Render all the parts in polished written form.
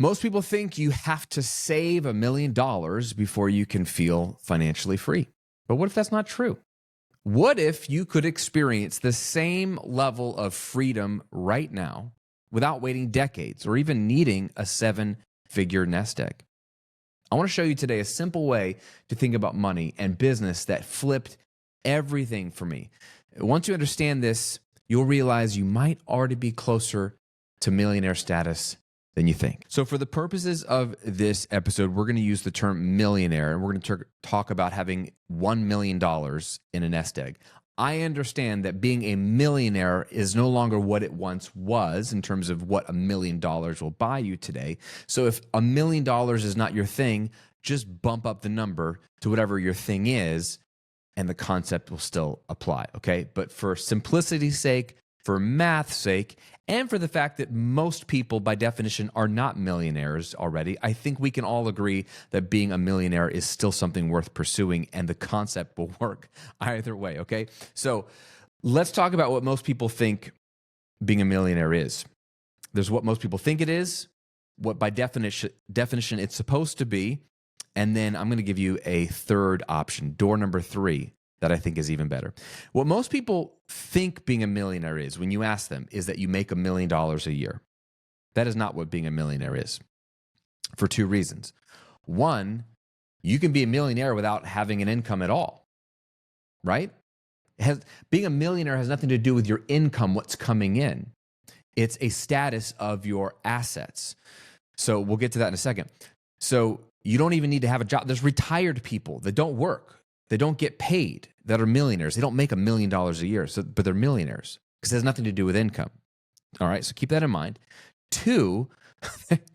Most people think you have to save $1 million before you can feel financially free. But what if that's not true? What if you could experience the same level of freedom right now without waiting decades or even needing a 7-figure nest egg? I want to show you today a simple way to think about money and business that flipped everything for me. Once you understand this, you'll realize you might already be closer to millionaire status than you think. So for the purposes of this episode, we're going to use the term millionaire, and we're going to talk about having $1 million in a nest egg. I understand that being a millionaire is no longer what it once was in terms of what $1 million will buy you today. So if $1 million is not your thing, just bump up the number to whatever your thing is, and the concept will still apply, okay? But for simplicity's sake, for math's sake, and for the fact that most people by definition are not millionaires already, I think we can all agree that being a millionaire is still something worth pursuing, and the concept will work either way, okay? So let's talk about what most people think being a millionaire is. There's what most people think it is, what by definition it's supposed to be, and then I'm going to give you a third option, door number 3, that I think is even better. What most people think being a millionaire is, when you ask them, is that you make $1 million a year. That is not what being a millionaire is, for 2 reasons. One, you can be a millionaire without having an income at all, right? Being a millionaire has nothing to do with your income, what's coming in. It's a status of your assets. So we'll get to that in a second. So you don't even need to have a job. There's retired people that don't work. They don't get paid, that are millionaires. They don't make $1 million a year, but they're millionaires because it has nothing to do with income. All right, so keep that in mind. 2,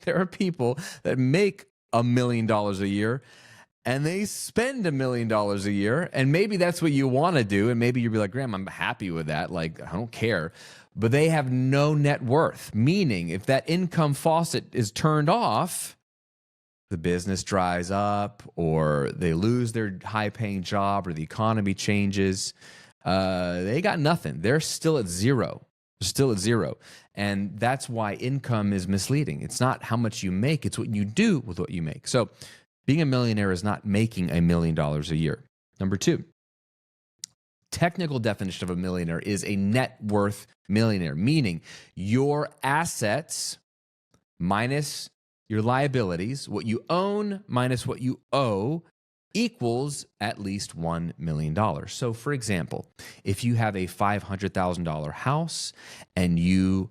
there are people that make $1 million a year and they spend $1 million a year, and maybe that's what you want to do, and maybe you'll be like, Graham, I'm happy with that. Like, I don't care. But they have no net worth, meaning if that income faucet is turned off, the business dries up, or they lose their high-paying job, or the economy changes, they got nothing. They're still at zero. They're still at zero. And that's why income is misleading. It's not how much you make, it's what you do with what you make. So being a millionaire is not making $1 million a year. Number 2, technical definition of a millionaire is a net worth millionaire, meaning your assets minus your liabilities, what you own minus what you owe, equals at least $1 million. So for example, if you have a $500,000 house and you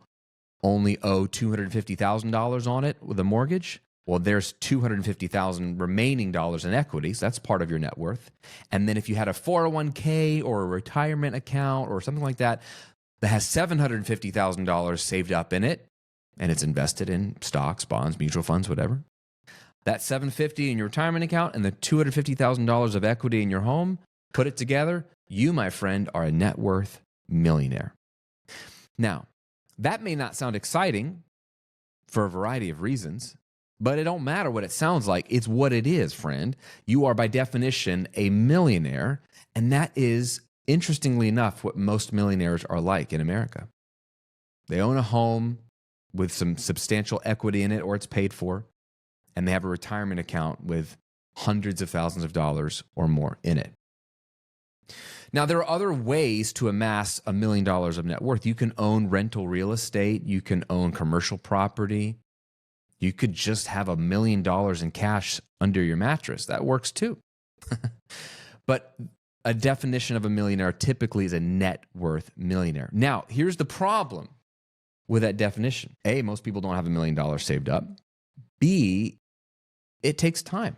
only owe $250,000 on it with a mortgage, well, there's $250,000 remaining dollars in equities. That's part of your net worth. And then if you had a 401k or a retirement account or something like that that has $750,000 saved up in it, and it's invested in stocks, bonds, mutual funds, whatever, that $750,000 in your retirement account and the $250,000 of equity in your home, put it together, you, my friend, are a net worth millionaire. Now, that may not sound exciting for a variety of reasons, but it don't matter what it sounds like. It's what it is, friend. You are by definition a millionaire, and that is, interestingly enough, what most millionaires are like in America. They own a home with some substantial equity in it, or it's paid for, and they have a retirement account with hundreds of thousands of dollars or more in it. Now, there are other ways to amass $1 million of net worth. You can own rental real estate. You can own commercial property. You could just have $1 million in cash under your mattress. That works too. But a definition of a millionaire typically is a net worth millionaire. Now, here's the problem with that definition. A, most people don't have $1 million saved up. B, it takes time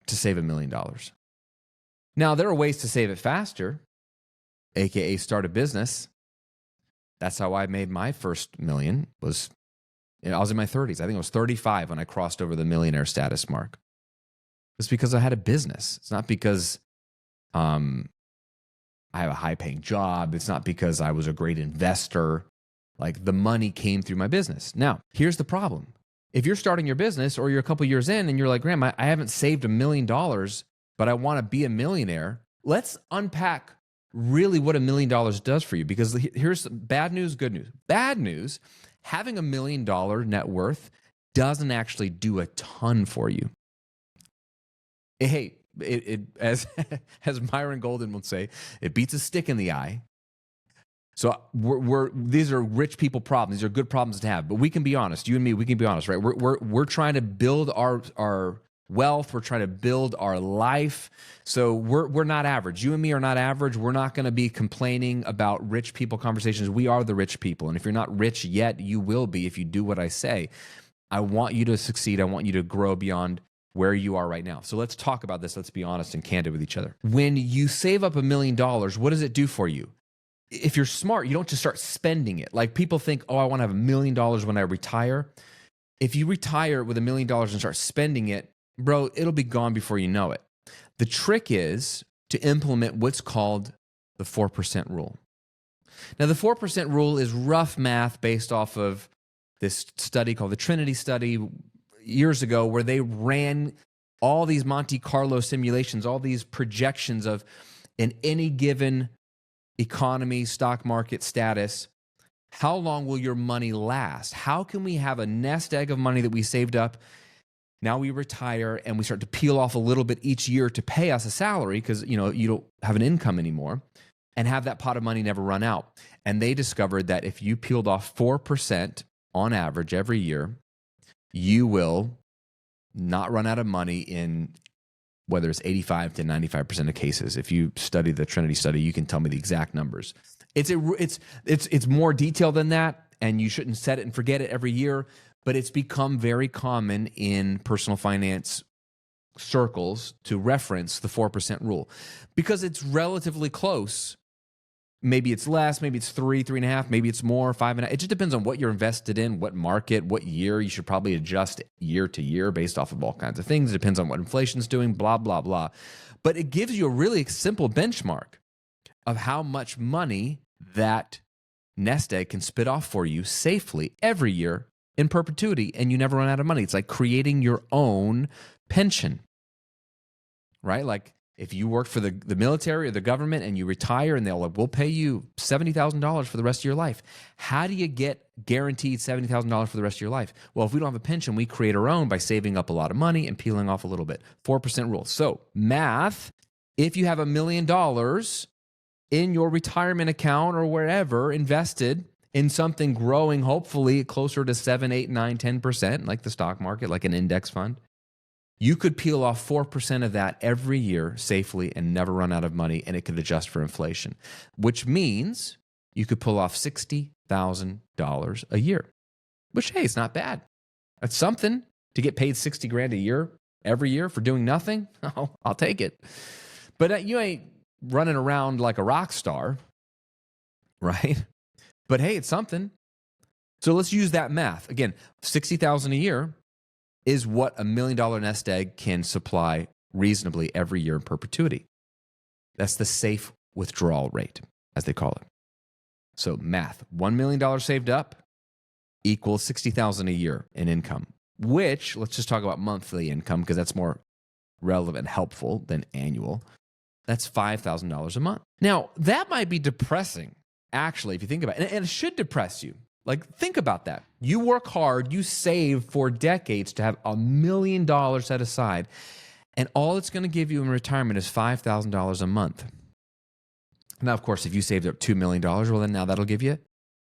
to save $1 million. Now, there are ways to save it faster, aka start a business. That's how I made my first million. I was in my 30s. I think I was 35 when I crossed over the millionaire status mark. It's because I had a business. It's not because I have a high-paying job. It's not because I was a great investor. Like, the money came through my business. Now, here's the problem. If you're starting your business or you're a couple years in and you're like, Graham, I haven't saved $1 million, but I want to be a millionaire. Let's unpack really what $1 million does for you, because here's bad news, good news. Bad news, having $1 million net worth doesn't actually do a ton for you. Hey, as as Myron Golden will say, it beats a stick in the eye. So these are rich people problems. These are good problems to have. But we can be honest. You and me, we can be honest, right? We're trying to build our wealth. We're trying to build our life. So we're not average. You and me are not average. We're not going to be complaining about rich people conversations. We are the rich people. And if you're not rich yet, you will be if you do what I say. I want you to succeed. I want you to grow beyond where you are right now. So let's talk about this. Let's be honest and candid with each other. When you save up $1 million, what does it do for you? If you're smart, you don't just start spending it. Like people think, oh, I want to have $1 million when I retire. If you retire with $1 million and start spending it, bro, it'll be gone before you know it. The trick is to implement what's called the 4% rule. Now, the 4% rule is rough math based off of this study called the Trinity study years ago, where they ran all these Monte Carlo simulations, all these projections of in any given economy, stock market status, how long will your money last? How can we have a nest egg of money that we saved up? Now we retire and we start to peel off a little bit each year to pay us a salary because you don't have an income anymore, and have that pot of money never run out. And they discovered that if you peeled off 4% on average every year, you will not run out of money in whether it's 85 to 95% of cases. If you study the Trinity study, you can tell me the exact numbers. It's more detailed than that, and you shouldn't set it and forget it every year, but it's become very common in personal finance circles to reference the 4% rule because it's relatively close. Maybe it's less, maybe it's 3.5, maybe it's more, 5.5. It just depends on what you're invested in, what market, what year. You should probably adjust year to year based off of all kinds of things. It depends on what inflation's doing, blah, blah, blah. But it gives you a really simple benchmark of how much money that nest egg can spit off for you safely every year in perpetuity, and you never run out of money. It's like creating your own pension, right? Like, if you work for the military or the government and you retire and we'll pay you $70,000 for the rest of your life. How do you get guaranteed $70,000 for the rest of your life? Well, if we don't have a pension, we create our own by saving up a lot of money and peeling off a little bit. 4% rule. So math, if you have $1 million in your retirement account or wherever invested in something growing, hopefully closer to 7, 8, 9, 10%, like the stock market, like an index fund, you could peel off 4% of that every year safely and never run out of money, and it could adjust for inflation, which means you could pull off $60,000 a year, which, hey, it's not bad. That's something to get paid $60,000 a year every year for doing nothing. Oh, I'll take it. But you ain't running around like a rock star, right? But hey, it's something. So let's use that math. Again, $60,000 a year is what $1 million nest egg can supply reasonably every year in perpetuity. That's the safe withdrawal rate, as they call it. So math, $1 million saved up equals $60,000 a year in income, which, let's just talk about monthly income because that's more relevant and helpful than annual. That's $5,000 a month. Now, that might be depressing, actually, if you think about it. And it should depress you. Like, think about that. You work hard, you save for decades to have $1 million set aside, and all it's going to give you in retirement is $5,000 a month. Now, of course, if you saved up $2 million, well, then now that'll give you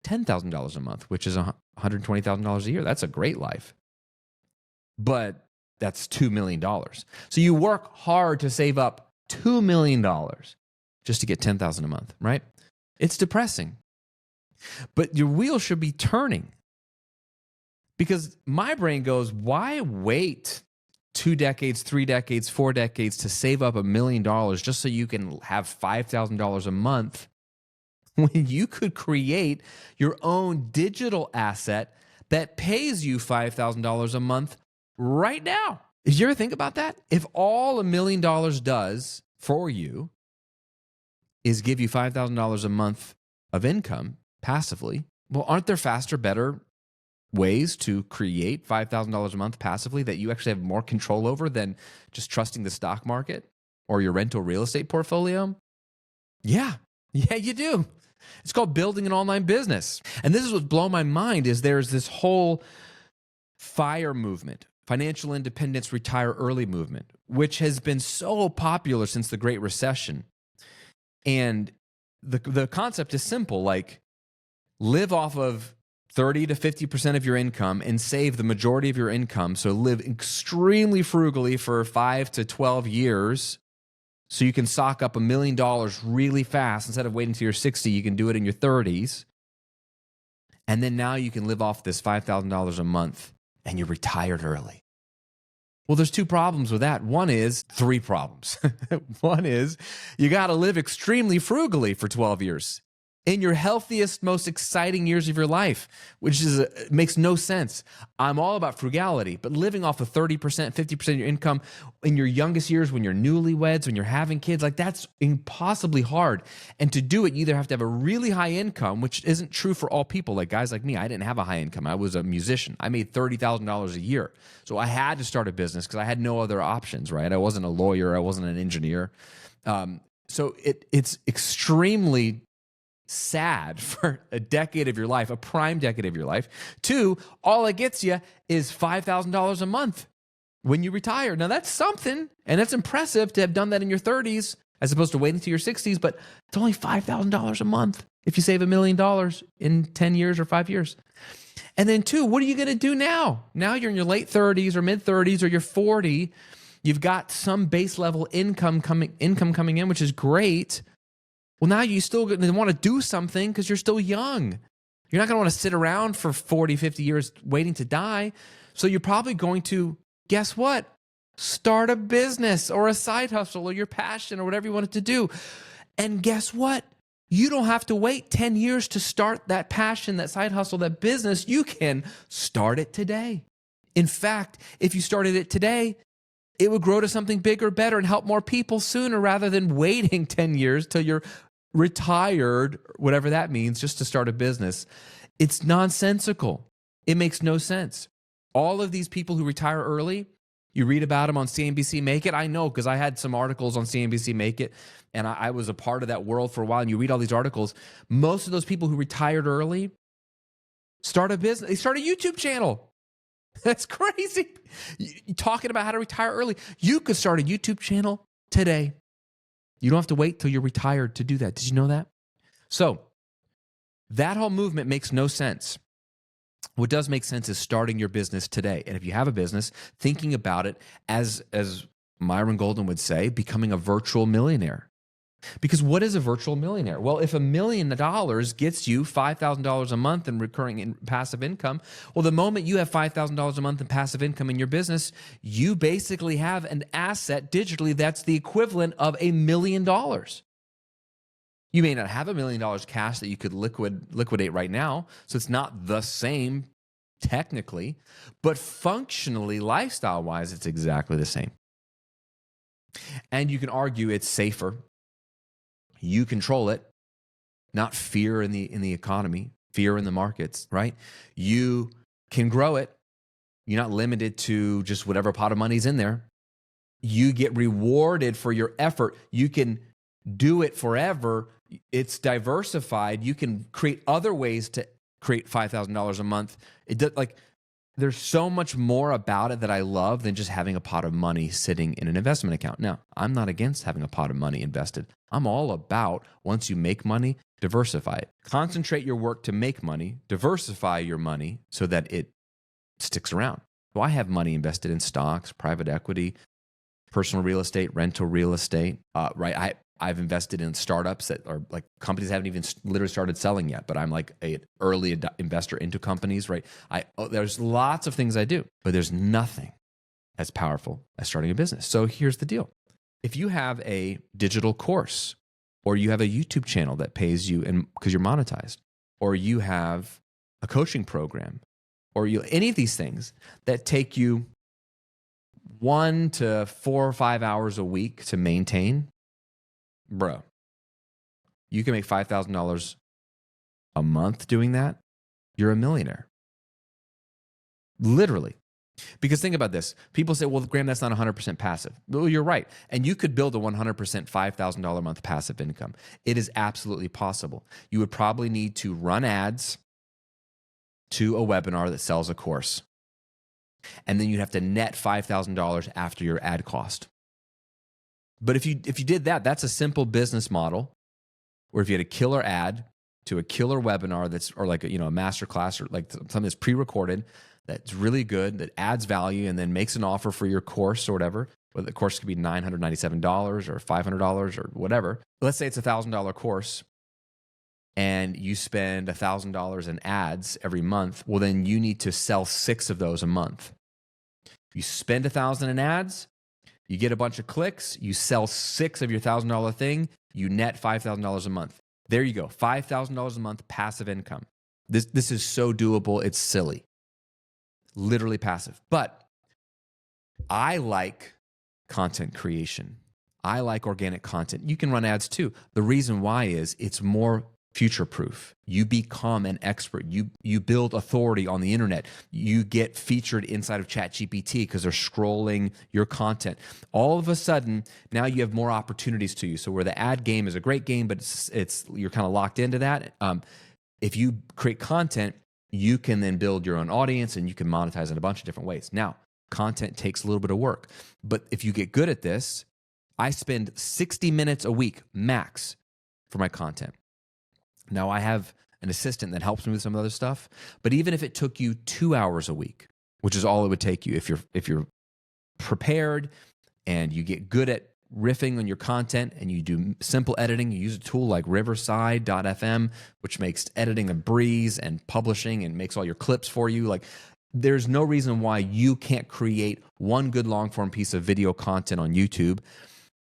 $10,000 a month, which is $120,000 a year. That's a great life. But that's $2 million. So you work hard to save up $2 million just to get $10,000 a month, right? It's depressing. But your wheel should be turning, because my brain goes, why wait 2 decades, 3 decades, 4 decades to save up $1 million just so you can have $5,000 a month when you could create your own digital asset that pays you $5,000 a month right now? Did you ever think about that? If all $1 million does for you is give you $5,000 a month of income passively, well, aren't there faster, better ways to create $5,000 a month passively that you actually have more control over than just trusting the stock market or your rental real estate portfolio? Yeah, you do. It's called building an online business. And this is what's blown my mind is there's this whole FIRE movement, financial independence, retire early movement, which has been so popular since the Great Recession. And the concept is simple, like live off of 30 to 50% of your income and save the majority of your income. So live extremely frugally for 5 to 12 years so you can sock up $1 million really fast. Instead of waiting till you're 60, you can do it in your 30s. And then now you can live off this $5,000 a month and you're retired early. Well, there's two problems with that. Three problems. One is you got to live extremely frugally for 12 years in your healthiest, most exciting years of your life, which makes no sense. I'm all about frugality, but living off of 30%, 50% of your income in your youngest years when you're newlyweds, when you're having kids, like that's impossibly hard. And to do it, you either have to have a really high income, which isn't true for all people. Like guys like me, I didn't have a high income. I was a musician. I made $30,000 a year. So I had to start a business because I had no other options, right? I wasn't a lawyer. I wasn't an engineer. So it's extremely sad for a decade of your life, a prime decade of your life. Two, all it gets you is $5,000 a month when you retire. Now that's something, and it's impressive to have done that in your 30s as opposed to waiting till your 60s, but it's only $5,000 a month if you save $1 million in 10 years or 5 years. And then two, what are you going to do now? Now you're in your late 30s or mid 30s or you're 40. You've got some base level income coming in, which is great. Well, now you still want to do something because you're still young. You're not going to want to sit around for 40, 50 years waiting to die. So you're probably going to, guess what? Start a business or a side hustle or your passion or whatever you want it to do. And guess what? You don't have to wait 10 years to start that passion, that side hustle, that business. You can start it today. In fact, if you started it today, it would grow to something bigger, better, and help more people sooner rather than waiting 10 years till you're retired, whatever that means, just to start a business. It's nonsensical. It makes no sense. All of these people who retire early, you read about them on CNBC Make It. I know because I had some articles on CNBC Make It, and I was a part of that world for a while, and you read all these articles. Most of those people who retired early start a business. They start a YouTube channel. That's crazy. You're talking about how to retire early. You could start a YouTube channel today. You don't have to wait till you're retired to do that. Did you know that? So that whole movement makes no sense. What does make sense is starting your business today. And if you have a business, thinking about it as Myron Golden would say, becoming a virtual millionaire. Because what is a virtual millionaire? Well, if $1 million gets you $5,000 a month in recurring passive income, well, the moment you have $5,000 a month in passive income in your business, you basically have an asset digitally that's the equivalent of $1 million. You may not have $1 million cash that you could liquidate right now, so it's not the same technically, but functionally, lifestyle-wise, it's exactly the same. And you can argue it's safer. You control it, not fear in the economy, fear in the markets, right? You can grow it. You're not limited to just whatever pot of money's in there. You get rewarded for your effort. You can do it forever. It's diversified. You can create other ways to create $5,000 a month. There's so much more about it that I love than just having a pot of money sitting in an investment account. Now, I'm not against having a pot of money invested. I'm all about, once you make money, diversify it. Concentrate your work to make money, diversify your money so that it sticks around. So I have money invested in stocks, private equity, personal real estate, rental real estate, right? I've invested in startups that are like companies haven't even literally started selling yet, but I'm like an early investor into companies, right? There's lots of things I do, but there's nothing as powerful as starting a business. So here's the deal. If you have a digital course or you have a YouTube channel that pays you because you're monetized, or you have a coaching program, or any of these things that take you 1 to 4 or 5 hours a week to maintain, bro, you can make $5,000 a month doing that. You're a millionaire. Literally. Because think about this. People say, well, Graham, that's not 100% passive. Well, you're right. And you could build a 100% $5,000 a month passive income. It is absolutely possible. You would probably need to run ads to a webinar that sells a course. And then you'd have to net $5,000 after your ad cost. But if you did that, that's a simple business model. Or if you had a killer ad to a killer webinar or like a master class or like something that's pre-recorded that's really good, that adds value and then makes an offer for your course or whatever. Whether the course could be $997 or $500 or whatever. Let's say it's a $1,000 course and you spend $1,000 in ads every month. Well, then you need to sell 6 of those a month. You spend $1,000 in ads, you get a bunch of clicks, you sell 6 of your $1,000 thing, you net $5,000 a month. There you go, $5,000 a month passive income. This is so doable, it's silly. Literally passive. But I like content creation. I like organic content. You can run ads too. The reason why is it's more future-proof. You become an expert. You build authority on the internet. You get featured inside of ChatGPT because they're scrolling your content. All of a sudden, now you have more opportunities to you. So where the ad game is a great game, but it's you're kind of locked into that. If you create content, you can then build your own audience and you can monetize in a bunch of different ways. Now, content takes a little bit of work, but if you get good at this, I spend 60 minutes a week max for my content. Now, I have an assistant that helps me with some other stuff, but even if it took you 2 hours a week, which is all it would take you if you're prepared and you get good at riffing on your content and you do simple editing, you use a tool like Riverside.fm, which makes editing a breeze and publishing and makes all your clips for you. Like, there's no reason why you can't create one good long form piece of video content on YouTube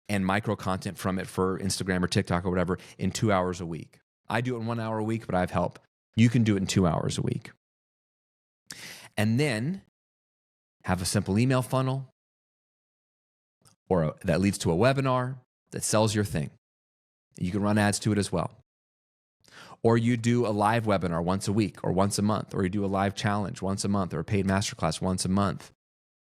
and micro content from it for Instagram or TikTok or whatever in 2 hours a week. I do it in 1 hour a week, but I have help. You can do it in 2 hours a week. And then have a simple email funnel that leads to a webinar that sells your thing. You can run ads to it as well. Or you do a live webinar once a week or once a month, or you do a live challenge once a month or a paid masterclass once a month,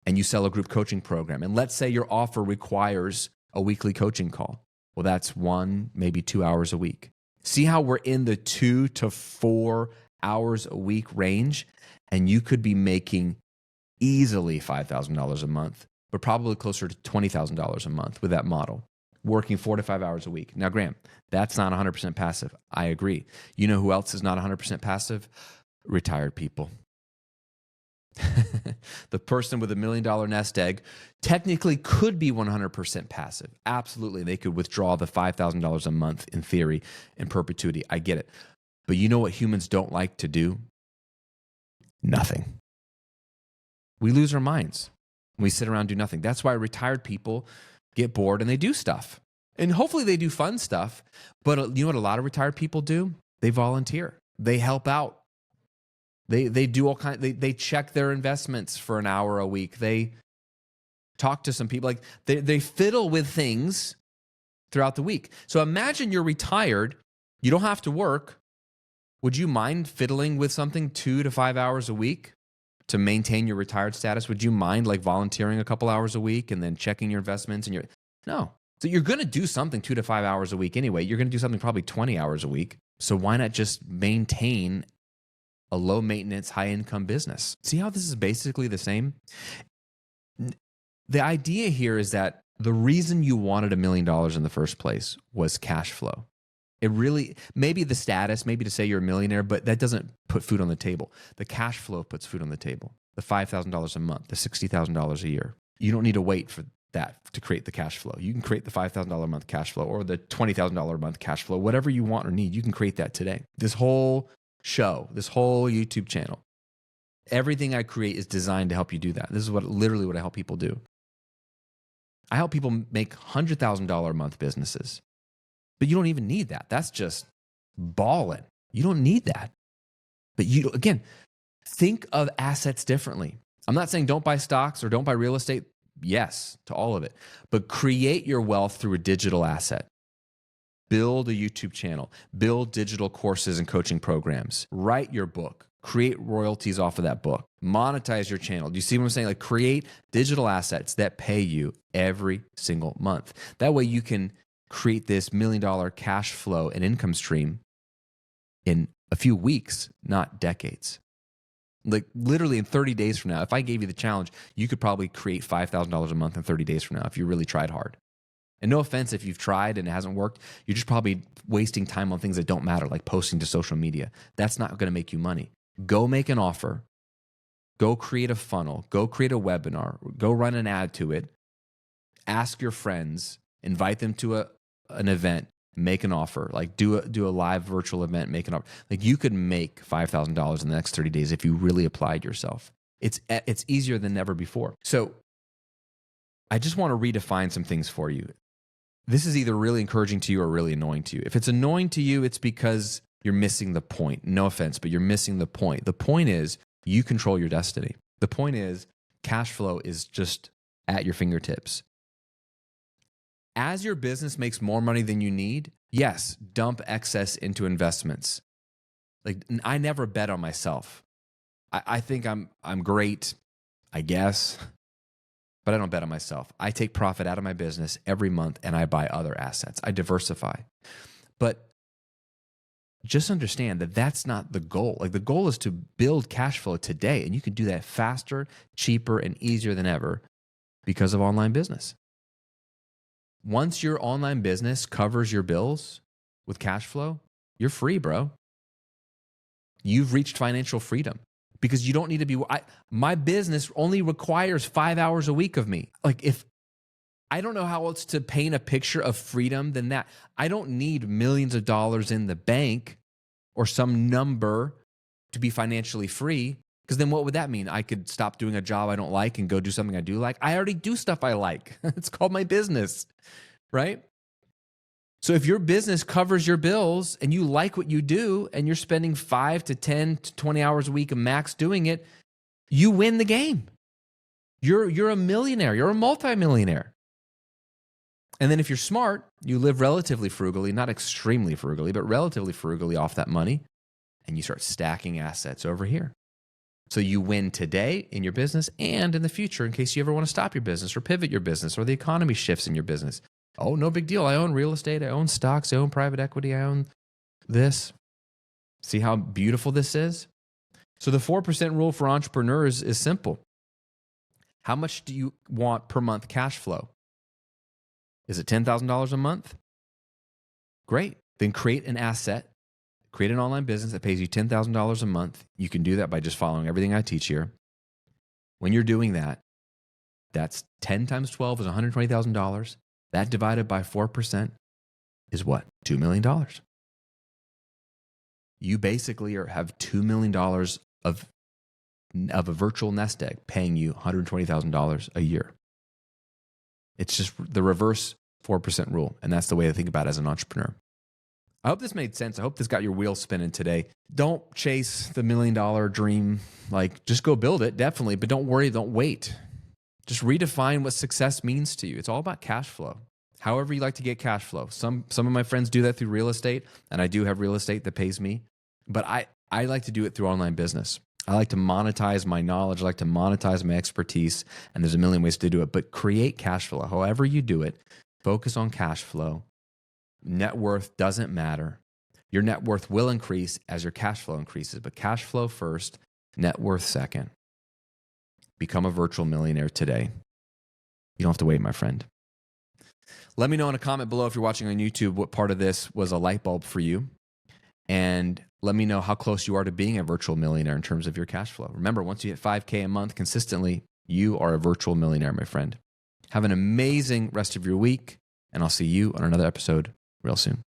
and you sell a group coaching program. And let's say your offer requires a weekly coaching call. Well, that's 1, maybe 2 hours a week. See how we're in the 2 to 4 hours a week range, and you could be making easily $5,000 a month, but probably closer to $20,000 a month with that model, working 4 to 5 hours a week. Now, Graham, that's not 100% passive. I agree. You know who else is not 100% passive? Retired people. The person with $1 million nest egg technically could be 100% passive. Absolutely. They could withdraw the $5,000 a month in theory in perpetuity. I get it. But you know what humans don't like to do? Nothing. We lose our minds when we sit around and do nothing. That's why retired people get bored and they do stuff. And hopefully they do fun stuff. But you know what a lot of retired people do? They volunteer. They help out. They do all kinds. They check their investments for an hour a week. They talk to some people. Like they fiddle with things throughout the week. So imagine you're retired. You don't have to work. Would you mind fiddling with something 2 to 5 hours a week to maintain your retired status? Would you mind like volunteering a couple hours a week and then checking your investments and no. So you're going to do something 2 to 5 hours a week anyway. You're going to do something probably 20 hours a week. So why not just maintain a low maintenance, high income business? See how this is basically the same? The idea here is that the reason you wanted $1 million in the first place was cash flow. It really, maybe the status, maybe to say you're a millionaire, but that doesn't put food on the table. The cash flow puts food on the table. The $5,000 a month, the $60,000 a year. You don't need to wait for that to create the cash flow. You can create the $5,000 a month cash flow or the $20,000 a month cash flow, whatever you want or need. You can create that today. This whole show, this whole YouTube channel, everything I create is designed to help you do that. This is literally what I help people do. I help people make $100,000 a month businesses, but you don't even need that. That's just balling. You don't need that. But again, think of assets differently. I'm not saying don't buy stocks or don't buy real estate. Yes, to all of it. But create your wealth through a digital asset. Build a YouTube channel. Build digital courses and coaching programs. Write your book. Create royalties off of that book. Monetize your channel. Do you see what I'm saying? Like, create digital assets that pay you every single month. That way you can create this $1 million cash flow and income stream in a few weeks, not decades. Like literally in 30 days from now, if I gave you the challenge, you could probably create $5,000 a month in 30 days from now if you really tried hard. And no offense if you've tried and it hasn't worked, you're just probably wasting time on things that don't matter, like posting to social media. That's not going to make you money. Go make an offer. Go create a funnel. Go create a webinar. Go run an ad to it. Ask your friends. Invite them to an event. Make an offer. Like do a live virtual event. Make an offer. Like you could make $5,000 in the next 30 days if you really applied yourself. It's easier than ever before. So I just want to redefine some things for you. This is either really encouraging to you or really annoying to you. If it's annoying to you, it's because you're missing the point. No offense, but you're missing the point. The point is you control your destiny. The point is cash flow is just at your fingertips. As your business makes more money than you need, yes, dump excess into investments. Like I never bet on myself. I think I'm great, I guess. But I don't bet on myself. I take profit out of my business every month and I buy other assets. I diversify. But just understand that that's not the goal. Like the goal is to build cash flow today, and you can do that faster, cheaper, and easier than ever because of online business. Once your online business covers your bills with cash flow, you're free, bro. You've reached financial freedom. Because you don't need to be, my business only requires 5 hours a week of me. Like if, I don't know how else to paint a picture of freedom than that. I don't need millions of dollars in the bank or some number to be financially free. Because then what would that mean? I could stop doing a job I don't like and go do something I do like. I already do stuff I like. It's called my business, right? So if your business covers your bills and you like what you do and you're spending 5 to 10 to 20 hours a week max doing it, you win the game. You're a millionaire. You're a multimillionaire. And then if you're smart, you live relatively frugally, not extremely frugally, but relatively frugally off that money, and you start stacking assets over here. So you win today in your business and in the future in case you ever want to stop your business or pivot your business or the economy shifts in your business. Oh, no big deal. I own real estate. I own stocks. I own private equity. I own this. See how beautiful this is? So the 4% rule for entrepreneurs is simple. How much do you want per month cash flow? Is it $10,000 a month? Great. Then create an asset. Create an online business that pays you $10,000 a month. You can do that by just following everything I teach here. When you're doing that, that's 10 times 12 is $120,000. That divided by 4% is what? $2 million. You basically have $2 million of a virtual nest egg paying you $120,000 a year. It's just the reverse 4% rule. And that's the way to think about it as an entrepreneur. I hope this made sense. I hope this got your wheels spinning today. Don't chase the $1 million dream. Like just go build it, definitely. But don't worry, don't wait. Just redefine what success means to you. It's all about cash flow. However you like to get cash flow. Some of my friends do that through real estate, and I do have real estate that pays me. But I like to do it through online business. I like to monetize my knowledge. I like to monetize my expertise, and there's a million ways to do it. But create cash flow. However you do it, focus on cash flow. Net worth doesn't matter. Your net worth will increase as your cash flow increases, but cash flow first, net worth second. Become a virtual millionaire today. You don't have to wait, my friend. Let me know in a comment below if you're watching on YouTube what part of this was a light bulb for you. And let me know how close you are to being a virtual millionaire in terms of your cash flow. Remember, once you hit 5K a month consistently, you are a virtual millionaire, my friend. Have an amazing rest of your week, and I'll see you on another episode real soon.